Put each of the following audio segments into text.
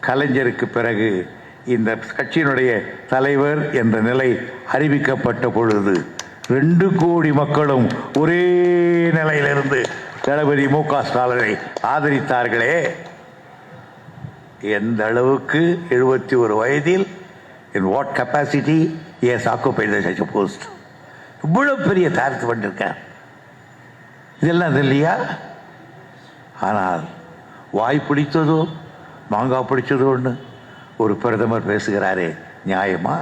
கலைஞருக்கு பிறகு இந்த கட்சியினுடைய தலைவர் என்ற நிலை அறிவிக்கப்பட்ட பொழுது 2 கோடி மக்களும் ஒரே நிலையிலிருந்து தளபதி மு.க. ஸ்டாலினை ஆதரித்தார்களே. எந்த அளவுக்கு 71 வயதில் in what capacity he has occupied such a post. இவ்வளவு பெரிய தாரத்து பண்ணிருக்கார். இதெல்லாம் இல்லையா? ஆனால் வாய் பிடித்ததோ மாங்காய் பிடிச்சதோ ஒன்று ஒரு பிரதமர் பேசுகிறாரே, நியாயமா?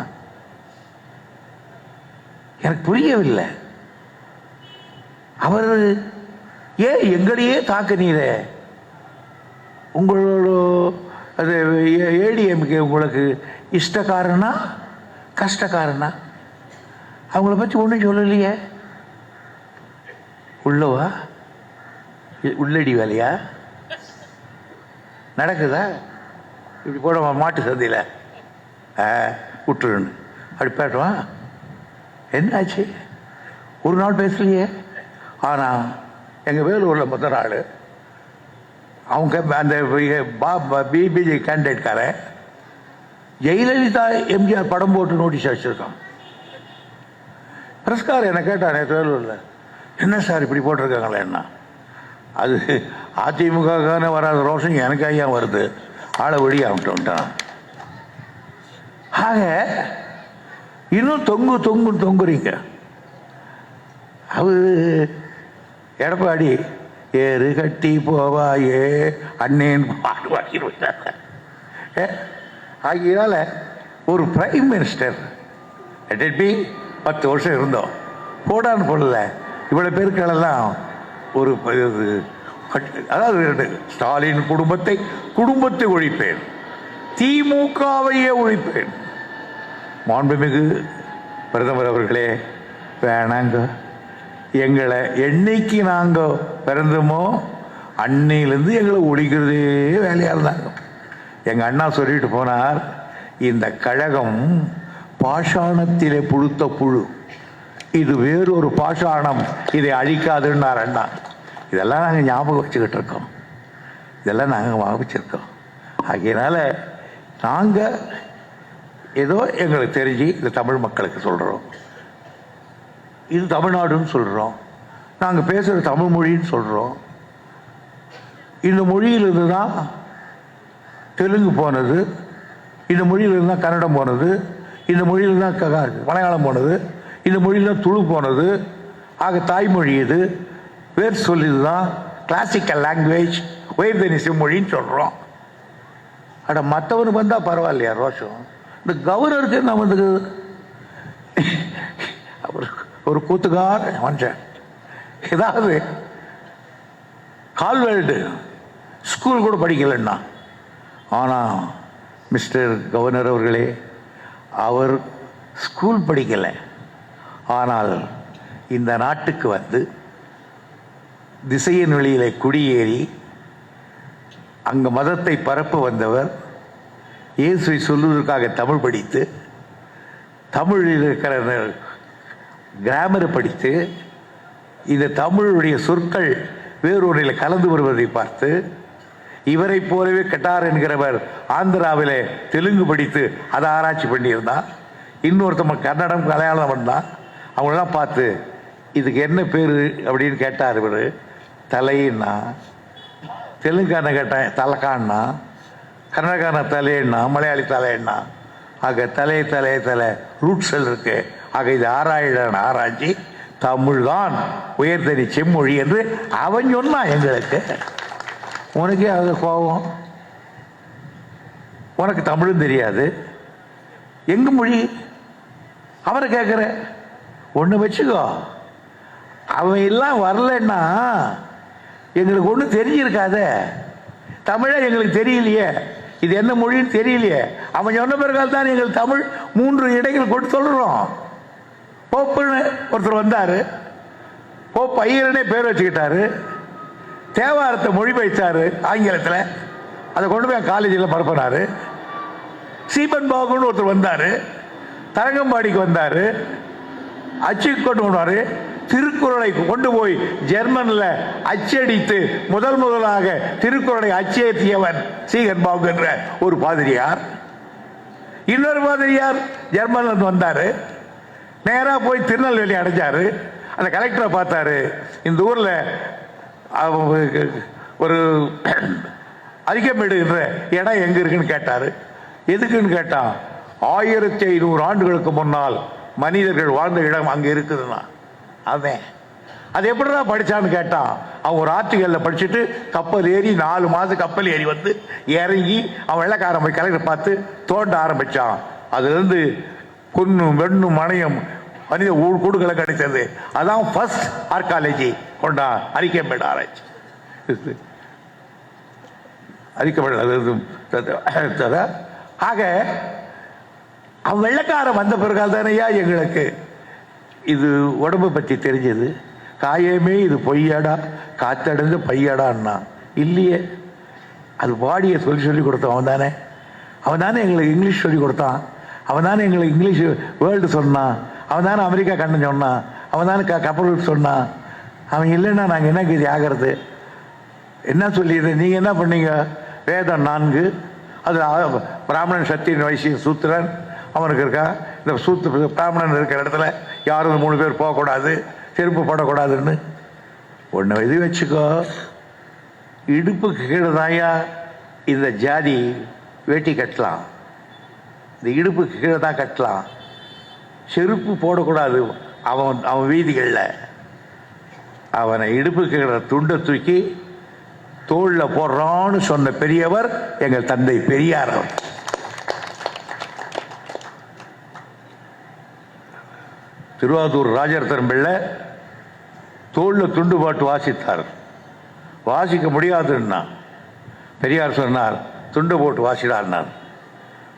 எனக்கு புரியவில்லை. அவர் ஏன் எங்களையே தாக்குனீரே? உங்களோட அது ஏடிஎம்கே உங்களுக்கு இஷ்டக்காரனா கஷ்டக்காரனா? அவங்கள பற்றி ஒன்றும் சொல்லலையே. உள்ளவா உள்ளடி வேலையா நடக்குதா? இப்படி போட மாட்டு சந்தையில் விட்டுருன்னு அப்படி பேட்டுவான். என்னாச்சு? ஒரு நாள் பேசலையே. ஆனால் எங்கள் வேலூரில் மொத்த நாள் அவங்க அந்த பிஜே கேண்டிடேட்காரன் ஜெயலலிதா எம்ஜிஆர் படம் போட்டு நோட்டீஸ் வச்சுருக்கான். பிரஸ்கார் என்னை கேட்டான் வேலூரில், என்ன சார் இப்படி போட்டிருக்காங்களே? என்ன அது அதிமுக வராத ரோஷன் எனக்கு ஐயா வருது, ஆளை வெளியாகட்டான். ஆக இன்னும் தொங்குறீங்க. அவரு எடப்பாடி ஏறு கட்டி போவாயே அண்ணேன்னு பாட்டு வாங்கிடுவாங்க. ஆகியனால ஒரு பிரைம் மினிஸ்டர் 10 வருஷம் இருந்தோம், போடான்னு போடல. இவ்வளவு பேருக்களெல்லாம் ஒரு அதாவது ஸ்டாலின் குடும்பத்தை ஒழிப்பேன், திமுகவையே ஒழிப்பேன். மாண்புமிகு பிரதமர் அவர்களே, வேணாங்க. எங்களை என்னைக்கு நாங்கள் பிறந்தோமோ அன்னையிலேருந்து எங்களை ஒழிக்கிறதே வேலையாக இருந்தாங்க. எங்கள் அண்ணா சொல்லிட்டு போனார், இந்த கழகம் பாஷாணத்திலே புழுத்த புழு, இது வேறொரு பாஷாணம், இதை அழிக்காதுன்னார் அண்ணா. இதெல்லாம் நாங்கள் ஞாபகம் வச்சுக்கிட்டு இருக்கோம். ஆகையினால நாங்கள் ஏதோ எங்களுக்கு தெரிஞ்சு இந்த தமிழ் மக்களுக்கு சொல்கிறோம், இது தமிழ்நாடுன்னு சொல்கிறோம், நாங்கள் பேசுகிற தமிழ் மொழின்னு சொல்கிறோம். இந்த மொழியிலிருந்து தான் தெலுங்கு போனது, இந்த மொழியிலிருந்து தான் கன்னடம் போனது, இந்த மொழியில் தான் மலையாளம் போனது, இந்த மொழியில் தான் துளு போனது. ஆக தாய்மொழி இது, வேர் சொல்லிது தான் கிளாசிக்கல் லாங்குவேஜ், உயர்தனிசை மொழின்னு சொல்கிறோம். அட மற்றவனுக்கு வந்தால் பரவாயில்லையா ரோஷம்? இந்த கவர்னருக்கு நான் வந்து ஒரு கூத்துக்கார மனுஷன், ஏதாவது கால்வெல்டு ஸ்கூல் கூட படிக்கலன்னா. ஆனால் மிஸ்டர் கவர்னர் அவர்களே, அவர் ஸ்கூல் படிக்கலை, ஆனால் இந்த நாட்டுக்கு வந்து திசையின் வெளியிலே குடியேறி அங்கு மதத்தை பரப்ப வந்தவர். இயேசுவை சொல்வதற்காக தமிழ் படித்து, தமிழில் இருக்கிற கிராமரை படித்து, இந்த தமிழுடைய சொற்கள் வேறொன்றில் கலந்து வருவதை பார்த்து, இவரை போலவே கட்டார் என்கிறவர் ஆந்திராவிலே தெலுங்கு படித்து அதை ஆராய்ச்சி பண்ணியிருந்தான். இன்னொருத்தவங்க கன்னடம் மலையாளம் வந்தான். அவங்களெல்லாம் பார்த்து இதுக்கு என்ன பேர் அப்படின்னு கேட்டார். இவர் தலைன்னா, தெலுங்கான கேட்டேன் தலைக்கான்னா, கன்னடக்கான தலைன்னா, மலையாளி தலைன்னா. ஆக தலை ரூட்ஸல் இருக்கு. ஆக இது ஆராய்ச்சி தமிழ் தான் உயர்தனி செம்மொழி என்று அவன் சொன்னான் எங்களுக்கு. உனக்கே அது கோபம், உனக்கு தமிழும் தெரியாது, எங்க மொழி அவரை கேட்குற ஒன்று வச்சுக்கோ. அவன் எல்லாம் வரலன்னா எங்களுக்கு ஒன்றும் தெரிஞ்சிருக்காத. தமிழை எங்களுக்கு தெரியலையே, இது என்ன மொழின்னு தெரியலையே. அவன் சொன்ன பிறகால் தான் எங்களுக்கு தமிழ் 3 இடைகள் கொண்டு சொல்கிறோம். போப்புன்னு ஒருத்தர் வந்தார், போப் ஐயரனே பேர் வச்சுக்கிட்டாரு, தேவாரத்தை மொழிபெயர்த்தாரு ஆங்கிலத்தில், அதை கொண்டு போய் காலேஜில் பரப்பினார். சீபன் பாகுன்னு ஒருத்தர் வந்தார், தரங்கம்பாடிக்கு வந்தார், அச்சுக்கு கொண்டு போனார், திருக்குறளை கொண்டு போய் ஜெர்மன்ல அச்சடித்து முதலாக திருக்குறளை அச்சேற்றியவன் சீகன்பாக் என்ற ஒரு பாதிரியார். இன்னொரு பாதிரியார் ஜெர்மன்ல இருந்து வந்தாரு, நேரா போய் திருநெல்வேலி அடைஞ்சாரு. அந்த கலெக்டரை பார்த்தாரு, இந்த ஊர்ல ஒரு அரிக்கமேடுகிற இடம் எங்க இருக்குன்னு கேட்டாரு. எதுக்குன்னு கேட்டான், 1500 ஆண்டுகளுக்கு முன்னால் மனிதர்கள் வாழ்ந்த இடம் அங்க இருக்குதுன்னா. அவன் அது எப்படிதான் படிச்சான்னு கேட்டான். அவன் ஒரு ஆர்டிகல்ல படிச்சுட்டு கப்பல் ஏறி 4 மாதம் கப்பல் ஏறி வந்து இறங்கி அவன் வெள்ளக்காரன் போய் கலெக்டர் பார்த்து தோண்ட ஆரம்பிச்சான். அதுல இருந்து குன்னும் வெண்ணும் மனையும் மனித கூடுகளை கிடைத்தது. அதான் ஃபர்ஸ்ட் ஆர்காலஜி கொண்டா அரிக்கமேடு ஆராய்ச்சி. அரிக்கமேடு ஆக அவன் வெள்ளக்காரன் வந்த பிறகால் தானையா எங்களுக்கு இது உடம்பு பற்றி தெரிஞ்சது. காயமே இது பொய்யாடா காத்தடைந்து பையாடான்னா இல்லையே, அது பாடியை சொல்லி கொடுத்தான். அவன் தானே எங்களுக்கு இங்கிலீஷ் சொல்லி கொடுத்தான். அவன் தானே எங்களுக்கு இங்கிலீஷ் வேர்ல்டு சொன்னான். அவன் தானே அமெரிக்கா கண்டன் சொன்னான். அவன் தானே கப்பல் சொன்னான். அவன் இல்லைன்னா நாங்கள் என்ன இது ஆகிறது? என்ன சொல்லிடு, நீங்கள் என்ன பண்ணீங்க? வேதம் 4, அதில் பிராமணன் சத்தியன் வைசியன் சூத்திரன் அவனுக்கு இருக்கா. இந்த பிராமணன் இருக்கிற இடத்துல யாரும் 3 பேர் போகக்கூடாது, செருப்பு போடக்கூடாதுன்னு ஒன்று இது வச்சுக்கோ. இடுப்புக்கு கீழே தாயா இந்த ஜாதி வேட்டி கட்டலாம், இந்த இடுப்புக்கு கீழே தான் கட்டலாம். செருப்பு போடக்கூடாது. அவன் வீதிகளில் அவனை இடுப்புக்கு கீழே துண்டை தூக்கி தோளில் போடுறான்னு சொன்ன பெரியவர் எங்கள் தந்தை பெரியார் அவர். திருவாதூர் ராஜரத்னம் பிள்ளை தோளில் துண்டு பாட்டு வாசித்தார். வாசிக்க முடியாதுன்னா பெரியார் சொன்னார், துண்டு போட்டு வாசிடான்னார்.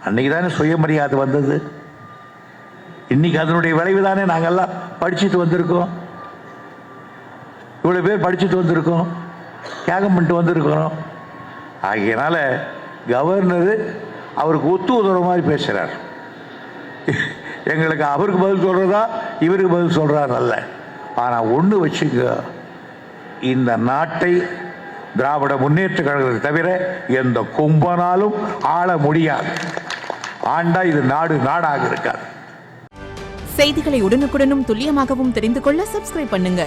அன்னைக்கு தானே சுயமரியாதை வந்தது. இன்னைக்கு அதனுடைய விளைவு தானே நாங்கள்லாம் படிச்சுட்டு வந்திருக்கோம். இவ்வளோ பேர் படிச்சுட்டு வந்திருக்கோம், தியாகம் பண்ணிட்டு வந்திருக்கிறோம். ஆகையினால கவர்னர் அவருக்கு ஒத்து உதவுற மாதிரி பேசுகிறார். எங்களுக்கு அவருக்கு பதில் சொல்றதா இவருக்கு பதில் சொல்றாரு அல்ல. ஆனால் ஒன்று வச்சுங்க, இந்த நாட்டை திராவிட முன்னேற்ற கழகத்தை தவிர எந்த கும்பனாலும் ஆள முடியாது. ஆண்டா இது நாடாக இருக்காது. செய்திகளை உடனுக்குடனும் துல்லியமாகவும் தெரிந்து கொள்ள சப்ஸ்கிரைப் பண்ணுங்க.